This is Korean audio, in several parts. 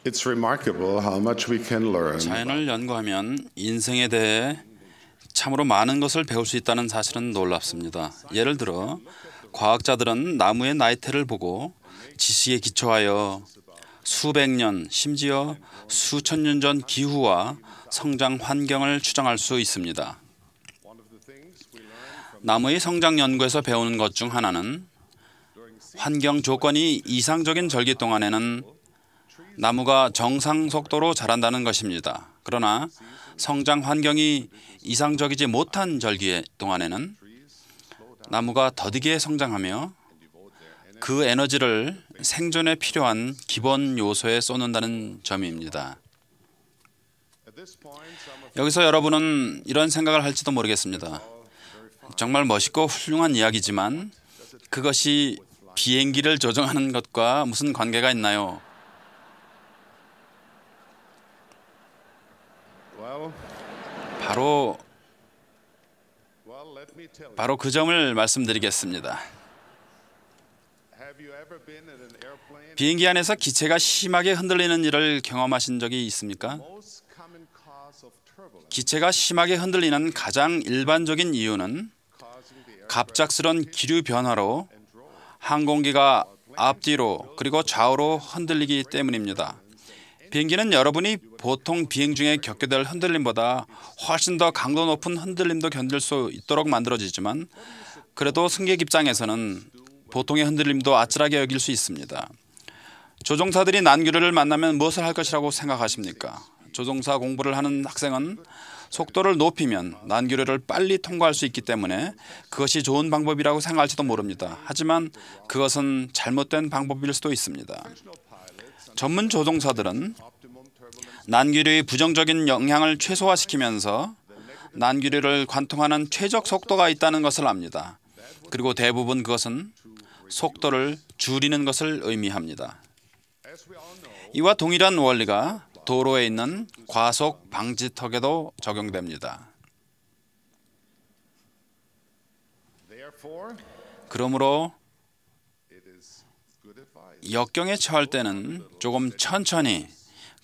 It's remarkable how much we can learn. 자연을 연구하면 인생에 대해 참으로 많은 것을 배울 수 있다는 사실은 놀랍습니다. 예를 들어 과학자들은 나무의 나이테를 보고 지식에 기초하여 수백 년, 심지어 수천 년 전 기후와 성장 환경을 추정할 수 있습니다. 나무의 성장 연구에서 배우는 것 중 하나는 환경 조건이 이상적인 절기 동안에는 나무가 정상 속도로 자란다는 것입니다. 그러나 성장 환경이 이상적이지 못한 절기 동안에는 나무가 더디게 성장하며 그 에너지를 생존에 필요한 기본 요소에 쏟는다는 점입니다. 여기서 여러분은 이런 생각을 할지도 모르겠습니다. 정말 멋있고 훌륭한 이야기지만 그것이 비행기를 조종하는 것과 무슨 관계가 있나요? 바로 그 점을 말씀드리겠습니다. 비행기 안에서 기체가 심하게 흔들리는 일을 경험하신 적이 있습니까? 기체가 심하게 흔들리는 가장 일반적인 이유는 갑작스런 기류 변화로 항공기가 앞뒤로 그리고 좌우로 흔들리기 때문입니다. 비행기는 여러분이 보통 비행 중에 겪게 될 흔들림보다 훨씬 더 강도 높은 흔들림도 견딜 수 있도록 만들어지지만 그래도 승객 입장에서는 보통의 흔들림도 아찔하게 여길 수 있습니다. 조종사들이 난규류를 만나면 무엇을 할 것이라고 생각하십니까? 조종사 공부를 하는 학생은 속도를 높이면 난규류를 빨리 통과할 수 있기 때문에 그것이 좋은 방법이라고 생각할지도 모릅니다. 하지만 그것은 잘못된 방법일 수도 있습니다. 전문 조종사들은 난규류의 부정적인 영향을 최소화시키면서 난규류를 관통하는 최적 속도가 있다는 것을 압니다. 그리고 대부분 그것은 속도를 줄이는 것을 의미합니다. 이와 동일한 원리가 도로에 있는 과속 방지턱에도 적용됩니다. 그러므로 역경에 처할 때는 조금 천천히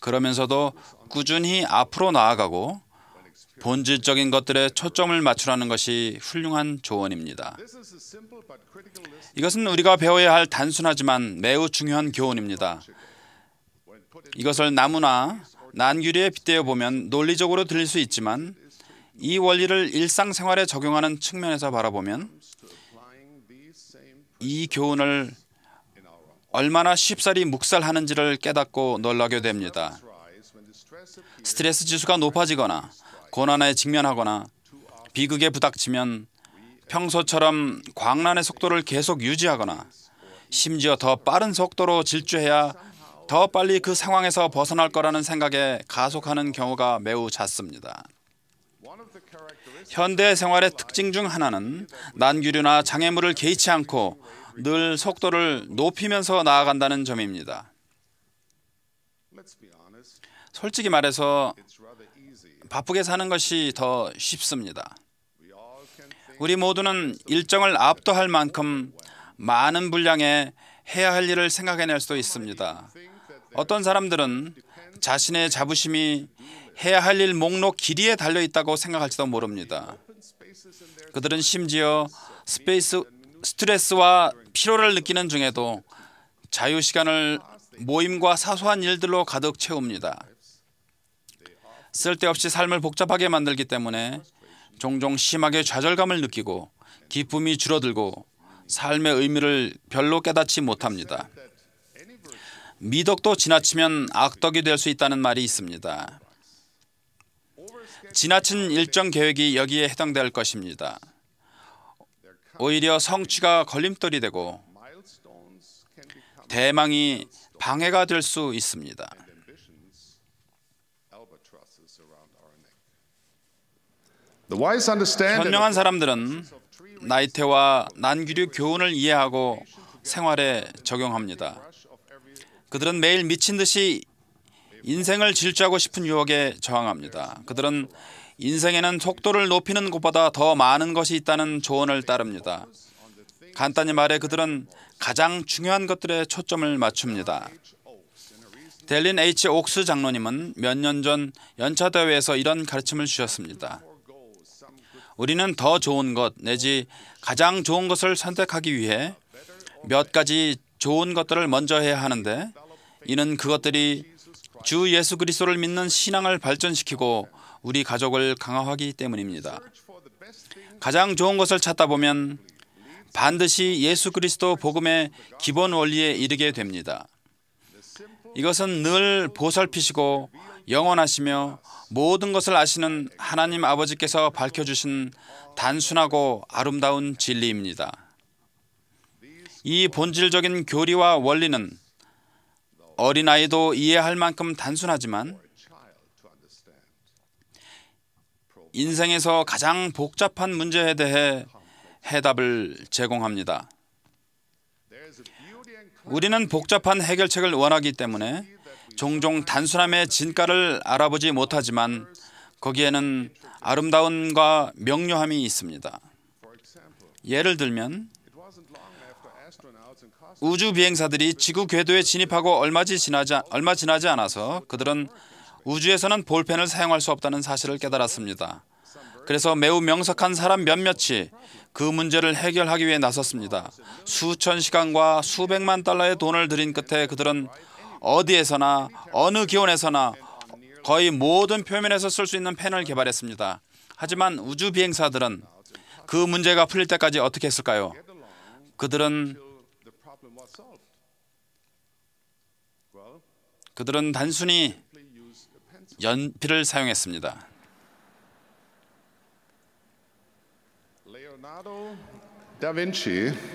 그러면서도 꾸준히 앞으로 나아가고 본질적인 것들에 초점을 맞추라는 것이 훌륭한 조언입니다. 이것은 우리가 배워야 할 단순하지만 매우 중요한 교훈입니다. 이것을 나무나 난규류에 빗대어 보면 논리적으로 들릴 수 있지만 이 원리를 일상생활에 적용하는 측면에서 바라보면 이 교훈을 얼마나 쉽사리 묵살하는지를 깨닫고 놀라게 됩니다. 스트레스 지수가 높아지거나 고난에 직면하거나 비극에 부닥치면 평소처럼 광란의 속도를 계속 유지하거나 심지어 더 빠른 속도로 질주해야 더 빨리 그 상황에서 벗어날 거라는 생각에 가속하는 경우가 매우 잦습니다. 현대 생활의 특징 중 하나는 난규류나 장애물을 개의치 않고 늘 속도를 높이면서 나아간다는 점입니다. 솔직히 말해서 바쁘게 사는 것이 더 쉽습니다. 우리 모두는 일정을 압도할 만큼 많은 분량의 해야 할 일을 생각해낼 수도 있습니다. 어떤 사람들은 자신의 자부심이 해야 할 일 목록 길이에 달려있다고 생각할지도 모릅니다. 그들은 심지어 스트레스와 피로를 느끼는 중에도 자유시간을 모임과 사소한 일들로 가득 채웁니다. 쓸데없이 삶을 복잡하게 만들기 때문에 종종 심하게 좌절감을 느끼고 기쁨이 줄어들고 삶의 의미를 별로 깨닫지 못합니다. 미덕도 지나치면 악덕이 될 수 있다는 말이 있습니다. 지나친 일정 계획이 여기에 해당될 것입니다. 오히려 성취가 걸림돌이 되고 대망이 방해가 될 수 있습니다. 현명한 사람들은 나이테와 난규류 교훈을 이해하고 생활에 적용합니다. 그들은 매일 미친 듯이 인생을 질주하고 싶은 유혹에 저항합니다. 그들은 인생에는 속도를 높이는 것보다 더 많은 것이 있다는 조언을 따릅니다. 간단히 말해 그들은 가장 중요한 것들에 초점을 맞춥니다. 델린 H. 옥스 장로님은 몇 년 전 연차 대회에서 이런 가르침을 주셨습니다. 우리는 더 좋은 것 내지 가장 좋은 것을 선택하기 위해 몇 가지 좋은 것들을 먼저 해야 하는데 이는 그것들이 주 예수 그리스도를 믿는 신앙을 발전시키고 우리 가족을 강화하기 때문입니다. 가장 좋은 것을 찾다 보면 반드시 예수 그리스도 복음의 기본 원리에 이르게 됩니다. 이것은 늘 보살피시고 영원하시며 모든 것을 아시는 하나님 아버지께서 밝혀주신 단순하고 아름다운 진리입니다. 이 본질적인 교리와 원리는 어린아이도 이해할 만큼 단순하지만 인생에서 가장 복잡한 문제에 대해 해답을 제공합니다. 우리는 복잡한 해결책을 원하기 때문에 종종 단순함의 진가를 알아보지 못하지만 거기에는 아름다움과 명료함이 있습니다. 예를 들면 우주 비행사들이 지구 궤도에 진입하고 얼마 지나지 않아서 그들은 우주에서는 볼펜을 사용할 수 없다는 사실을 깨달았습니다. 그래서 매우 명석한 사람 몇몇이 그 문제를 해결하기 위해 나섰습니다. 수천 시간과 수백만 달러의 돈을 들인 끝에 그들은 어디에서나 어느 기온에서나 거의 모든 표면에서 쓸 수 있는 펜을 개발했습니다. 하지만 우주 비행사들은 그 문제가 풀릴 때까지 어떻게 했을까요? 그들은 단순히 연필을 사용했습니다.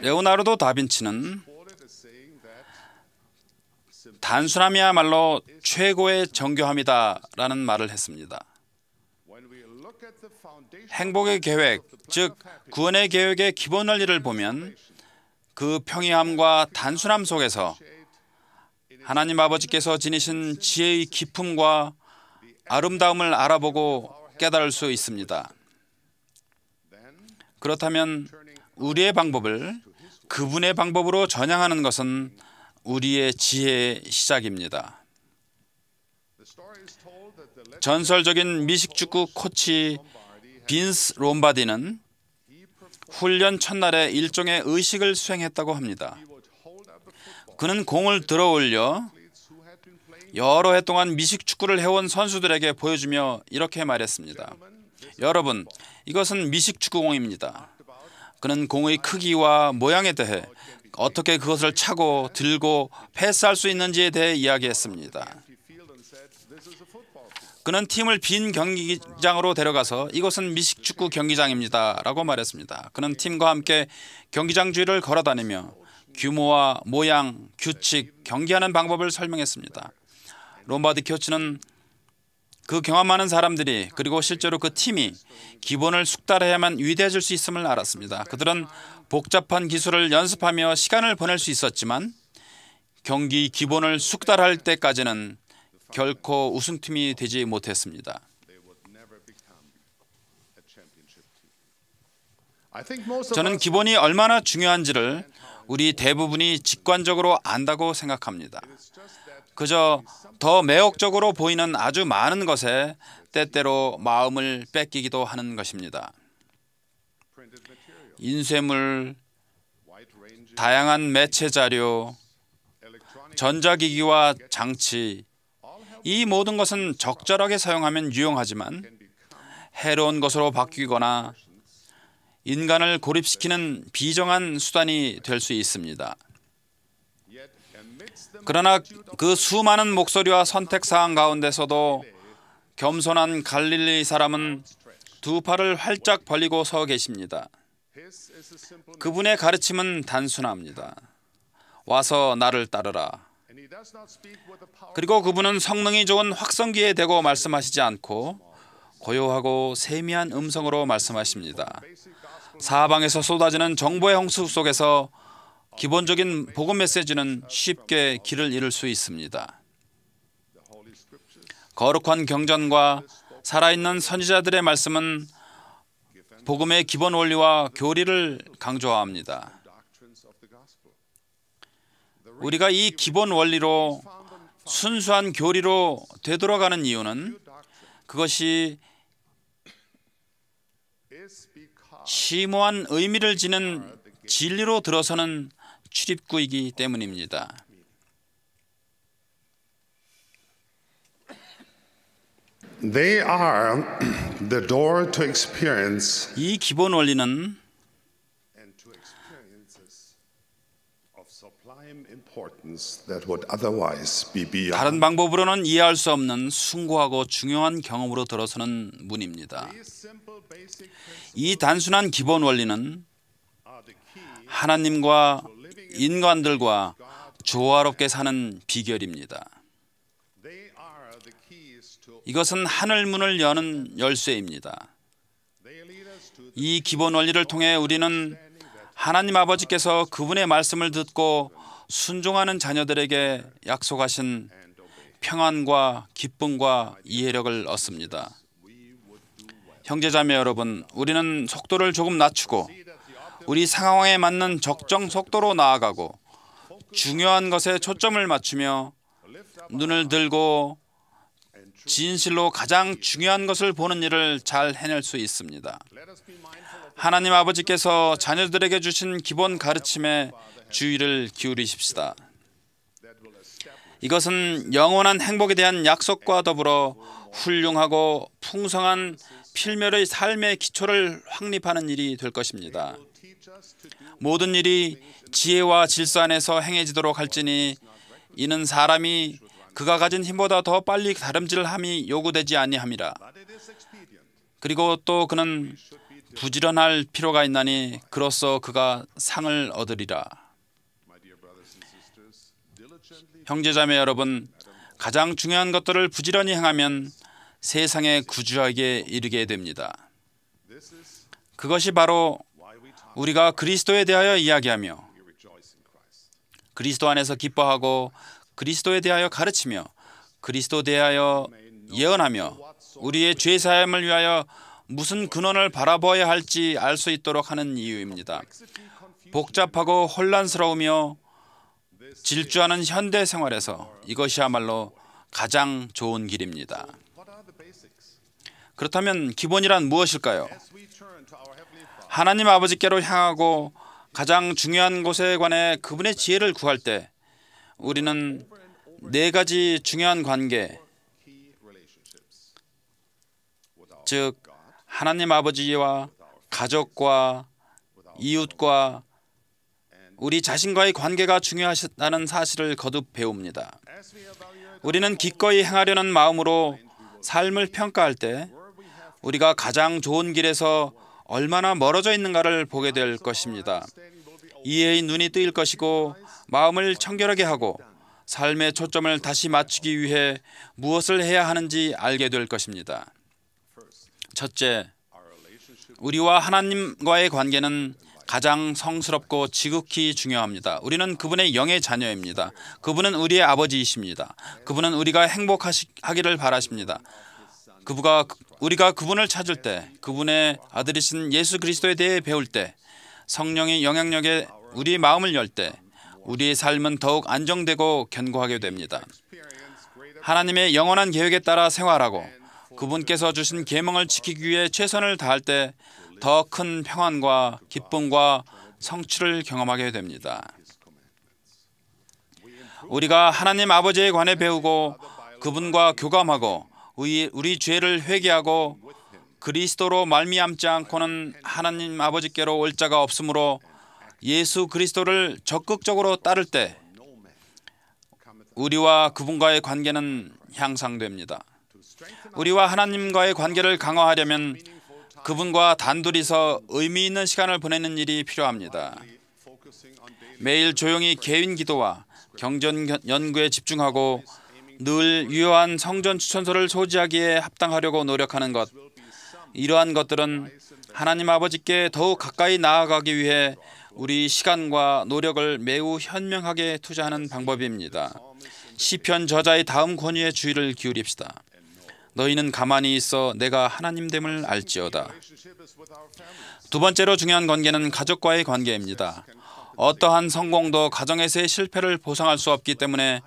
레오나르도 다빈치는 단순함이야말로 최고의 정교함이다라는 말을 했습니다. 행복의 계획, 즉 구원의 계획의 기본 원리를 보면 그 평이함과 단순함 속에서 하나님 아버지께서 지니신 지혜의 깊음과 아름다움을 알아보고 깨달을 수 있습니다. 그렇다면 우리의 방법을 그분의 방법으로 전향하는 것은 우리의 지혜의 시작입니다. 전설적인 미식축구 코치 빈스 롬바디는 훈련 첫날에 일종의 의식을 수행했다고 합니다. 그는 공을 들어올려 여러 해 동안 미식축구를 해온 선수들에게 보여주며 이렇게 말했습니다. 여러분, 이것은 미식축구공입니다. 그는 공의 크기와 모양에 대해 어떻게 그것을 차고 들고 패스할 수 있는지에 대해 이야기했습니다. 그는 팀을 빈 경기장으로 데려가서 이것은 미식축구 경기장입니다 라고 말했습니다. 그는 팀과 함께 경기장 주위를 걸어다니며 규모와 모양, 규칙, 경기하는 방법을 설명했습니다. 롬바디 코치는 그 경험 많은 사람들이 그리고 실제로 그 팀이 기본을 숙달해야만 위대해질 수 있음을 알았습니다. 그들은 복잡한 기술을 연습하며 시간을 보낼 수 있었지만 경기 기본을 숙달할 때까지는 결코 우승팀이 되지 못했습니다. 저는 기본이 얼마나 중요한지를 우리 대부분이 직관적으로 안다고 생각합니다. 그저 더 매혹적으로 보이는 아주 많은 것에 때때로 마음을 뺏기기도 하는 것입니다. 인쇄물, 다양한 매체 자료, 전자기기와 장치, 이 모든 것은 적절하게 사용하면 유용하지만 해로운 것으로 바뀌거나 인간을 고립시키는 비정한 수단이 될 수 있습니다. 그러나 그 수많은 목소리와 선택사항 가운데서도 겸손한 갈릴리 사람은 두 팔을 활짝 벌리고 서 계십니다. 그분의 가르침은 단순합니다. 와서 나를 따르라. 그리고 그분은 성능이 좋은 확성기에 대고 말씀하시지 않고 고요하고 세미한 음성으로 말씀하십니다. 사방에서 쏟아지는 정보의 홍수 속에서 기본적인 복음 메시지는 쉽게 길을 잃을 수 있습니다. 거룩한 경전과 살아있는 선지자들의 말씀은 복음의 기본 원리와 교리를 강조합니다. 우리가 이 기본 원리로 순수한 교리로 되돌아가는 이유는 그것이 심오한 의미를 지닌 진리로 들어서는 출입구이기 때문입니다. They are the door to experience 이 기본 원리는 and to experiences of sublime importance that would otherwise be beyond. 다른 방법으로는 이해할 수 없는 숭고하고 중요한 경험으로 들어서는 문입니다. 이 단순한 기본 원리는 하나님과 인간들과 조화롭게 사는 비결입니다. 이것은 하늘 문을 여는 열쇠입니다. 이 기본 원리를 통해 우리는 하나님 아버지께서 그분의 말씀을 듣고 순종하는 자녀들에게 약속하신 평안과 기쁨과 이해력을 얻습니다. 형제자매 여러분, 우리는 속도를 조금 낮추고 우리 상황에 맞는 적정 속도로 나아가고 중요한 것에 초점을 맞추며 눈을 들고 진실로 가장 중요한 것을 보는 일을 잘 해낼 수 있습니다. 하나님 아버지께서 자녀들에게 주신 기본 가르침에 주의를 기울이십시다. 이것은 영원한 행복에 대한 약속과 더불어 훌륭하고 풍성한 필멸의 삶의 기초를 확립하는 일이 될 것입니다. 모든 일이 지혜와 질서 안에서 행해지도록 할지니 이는 사람이 그가 가진 힘보다 더 빨리 다름질함이 요구되지 아니함이라. 그리고 또 그는 부지런할 필요가 있나니 그로써 그가 상을 얻으리라. 형제자매 여러분, 가장 중요한 것들을 부지런히 행하면 세상의 구주에게 이르게 됩니다. 그것이 바로 우리가 그리스도에 대하여 이야기하며 그리스도 안에서 기뻐하고 그리스도에 대하여 가르치며 그리스도에 대하여 예언하며 우리의 죄사함을 위하여 무슨 근원을 바라보아야 할지 알 수 있도록 하는 이유입니다. 복잡하고 혼란스러우며 질주하는 현대 생활에서 이것이야말로 가장 좋은 길입니다. 그렇다면 기본이란 무엇일까요? 하나님 아버지께로 향하고 가장 중요한 것에 관해 그분의 지혜를 구할 때 우리는 네 가지 중요한 관계, 즉 하나님 아버지와 가족과 이웃과 우리 자신과의 관계가 중요하다는 사실을 거듭 배웁니다. 우리는 기꺼이 행하려는 마음으로 삶을 평가할 때 우리가 가장 좋은 길에서 얼마나 멀어져 있는가를 보게 될 것입니다. 이해의 눈이 뜨일 것이고 마음을 청결하게 하고 삶의 초점을 다시 맞추기 위해 무엇을 해야 하는지 알게 될 것입니다. 첫째, 우리와 하나님과의 관계는 가장 성스럽고 지극히 중요합니다. 우리는 그분의 영의 자녀입니다. 그분은 우리의 아버지이십니다. 그분은 우리가 행복하기를 바라십니다. 우리가 그분을 찾을 때, 그분의 아들이신 예수 그리스도에 대해 배울 때, 성령의 영향력에 우리의 마음을 열 때 우리의 삶은 더욱 안정되고 견고하게 됩니다. 하나님의 영원한 계획에 따라 생활하고 그분께서 주신 계명을 지키기 위해 최선을 다할 때 더 큰 평안과 기쁨과 성취를 경험하게 됩니다. 우리가 하나님 아버지에 관해 배우고 그분과 교감하고 우리 죄를 회개하고 그리스도로 말미암지 않고는 하나님 아버지께로 올 자가 없으므로 예수 그리스도를 적극적으로 따를 때 우리와 그분과의 관계는 향상됩니다. 우리와 하나님과의 관계를 강화하려면 그분과 단둘이서 의미 있는 시간을 보내는 일이 필요합니다. 매일 조용히 개인 기도와 경전 연구에 집중하고 늘 유효한 성전 추천서를 소지하기에 합당하려고 노력하는 것, 이러한 것들은 하나님 아버지께 더욱 가까이 나아가기 위해 우리 시간과 노력을 매우 현명하게 투자하는 방법입니다. 시편 저자의 다음 권유에 주의를 기울입시다. 너희는 가만히 있어 내가 하나님됨을 알지어다. 두 번째로 중요한 관계는 가족과의 관계입니다. 어떠한 성공도 가정에서의 실패를 보상할 수 없기 때문에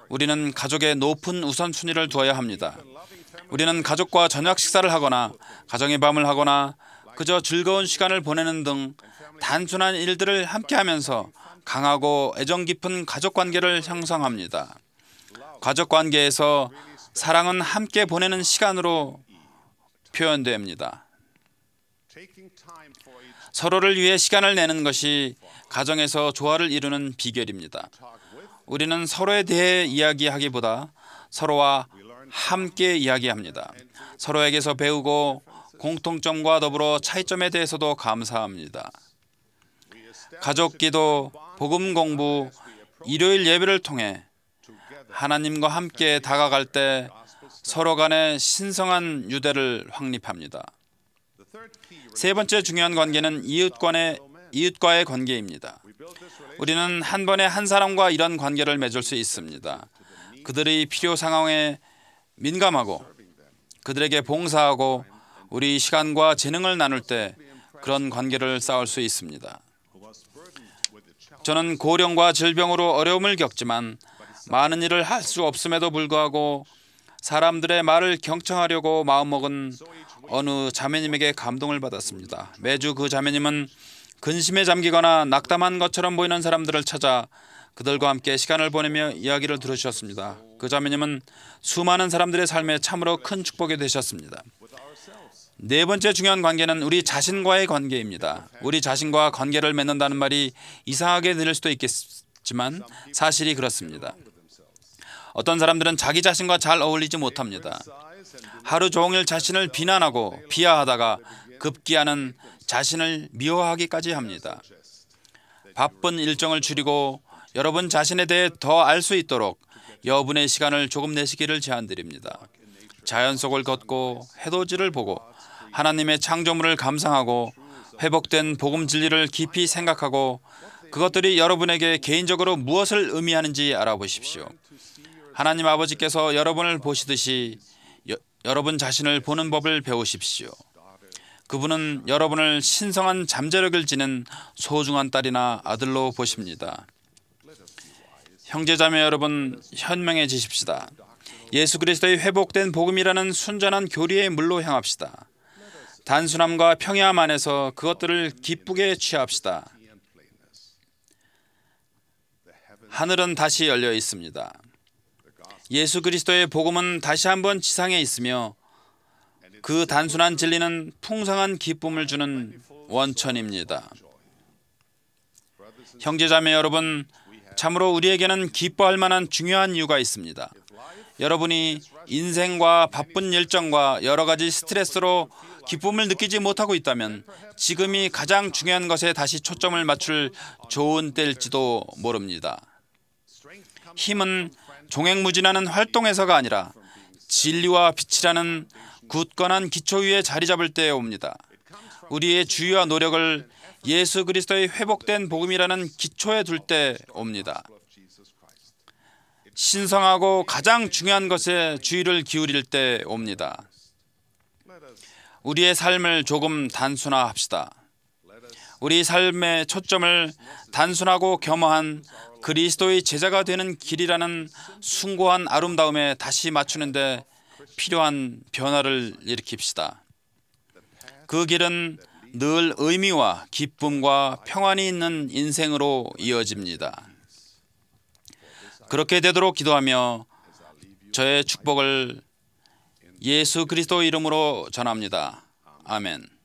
우리는 가족에 높은 우선순위를 두어야 합니다. 우리는 가족과 저녁 식사를 하거나 가정의 밤을 하거나 그저 즐거운 시간을 보내는 등 단순한 일들을 함께하면서 강하고 애정 깊은 가족관계를 형성합니다. 가족관계에서 사랑은 함께 보내는 시간으로 표현됩니다. 서로를 위해 시간을 내는 것이 가정에서 조화를 이루는 비결입니다. 우리는 서로에 대해 이야기하기보다 서로와 함께 이야기합니다. 서로에게서 배우고 공통점과 더불어 차이점에 대해서도 감사합니다. 가족 기도, 복음 공부, 일요일 예배를 통해 하나님과 함께 다가갈 때 서로 간의 신성한 유대를 확립합니다. 세 번째 중요한 관계는 이웃과의 관계입니다. 우리는 한 번에 한 사람과 이런 관계를 맺을 수 있습니다. 그들의 필요 상황에 민감하고 그들에게 봉사하고 우리 시간과 재능을 나눌 때 그런 관계를 쌓을 수 있습니다. 저는 고령과 질병으로 어려움을 겪지만 많은 일을 할 수 없음에도 불구하고 사람들의 말을 경청하려고 마음먹은 어느 자매님에게 감동을 받았습니다. 매주 그 자매님은 근심에 잠기거나 낙담한 것처럼 보이는 사람들을 찾아 그들과 함께 시간을 보내며 이야기를 들으셨습니다. 그 자매님은 수많은 사람들의 삶에 참으로 큰 축복이 되셨습니다. 네 번째 중요한 관계는 우리 자신과의 관계입니다. 우리 자신과 관계를 맺는다는 말이 이상하게 들릴 수도 있겠지만 사실이 그렇습니다. 어떤 사람들은 자기 자신과 잘 어울리지 못합니다. 하루 종일 자신을 비난하고 비하하다가 급기야는 자신을 미워하기까지 합니다. 바쁜 일정을 줄이고 여러분 자신에 대해 더 알 수 있도록 여분의 시간을 조금 내시기를 제안드립니다. 자연 속을 걷고 해돋이를 보고 하나님의 창조물을 감상하고 회복된 복음 진리를 깊이 생각하고 그것들이 여러분에게 개인적으로 무엇을 의미하는지 알아보십시오. 하나님 아버지께서 여러분을 보시듯이 여러분 자신을 보는 법을 배우십시오. 그분은 여러분을 신성한 잠재력을 지닌 소중한 딸이나 아들로 보십니다. 형제자매 여러분, 현명해지십시다. 예수 그리스도의 회복된 복음이라는 순전한 교리의 물로 향합시다. 단순함과 평이함 안에서 그것들을 기쁘게 취합시다. 하늘은 다시 열려 있습니다. 예수 그리스도의 복음은 다시 한번 지상에 있으며 그 단순한 진리는 풍성한 기쁨을 주는 원천입니다. 형제자매 여러분, 참으로 우리에게는 기뻐할 만한 중요한 이유가 있습니다. 여러분이 인생과 바쁜 일정과 여러 가지 스트레스로 기쁨을 느끼지 못하고 있다면 지금이 가장 중요한 것에 다시 초점을 맞출 좋은 때일지도 모릅니다. 힘은 종횡무진하는 활동에서가 아니라 진리와 빛이라는 굳건한 기초 위에 자리 잡을 때에 옵니다. 우리의 주의와 노력을 예수 그리스도의 회복된 복음이라는 기초에 둘 때 옵니다. 신성하고 가장 중요한 것에 주의를 기울일 때 옵니다. 우리의 삶을 조금 단순화합시다. 우리 삶의 초점을 단순하고 겸허한 그리스도의 제자가 되는 길이라는 숭고한 아름다움에 다시 맞추는데 필요한 변화를 일으킵시다. 그 길은 늘 의미와 기쁨과 평안이 있는 인생으로 이어집니다. 그렇게 되도록 기도하며 저의 축복을 예수 그리스도 이름으로 전합니다. 아멘.